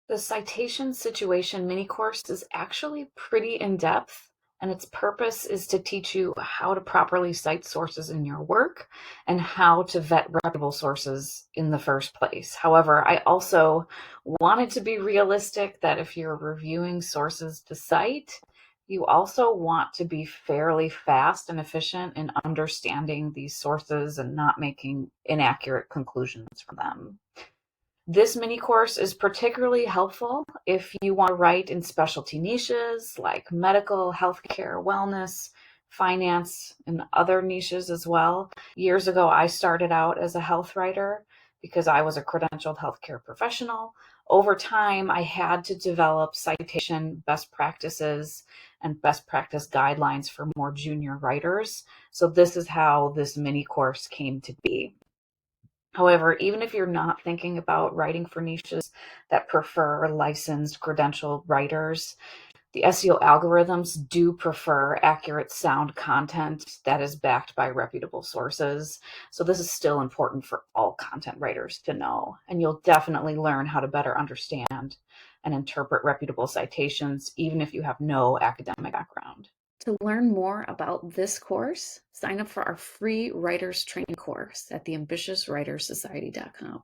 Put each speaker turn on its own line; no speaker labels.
The citation situation mini course is actually pretty in-depth, and its purpose is to teach you how to properly cite sources in your work and how to vet reputable sources in the first place. However, I also wanted to be realistic that if you're reviewing sources to cite, you also want to be fairly fast and efficient in understanding these sources and not making inaccurate conclusions from them. This mini course is particularly helpful if you want to write in specialty niches like medical, healthcare, wellness, finance, and other niches as well. Years ago, I started out as a health writer because I was a credentialed healthcare professional. Over time, I had to develop citation best practices and best practice guidelines for more junior writers. So, this is how this mini course came to be. However, even if you're not thinking about writing for niches that prefer licensed credentialed writers, the SEO algorithms do prefer accurate sound content that is backed by reputable sources. So this is still important for all content writers to know. And you'll definitely learn how to better understand and interpret reputable citations, even if you have no academic background. To learn more about this course, sign up for our free writers training course at theambitiouswritersociety.com.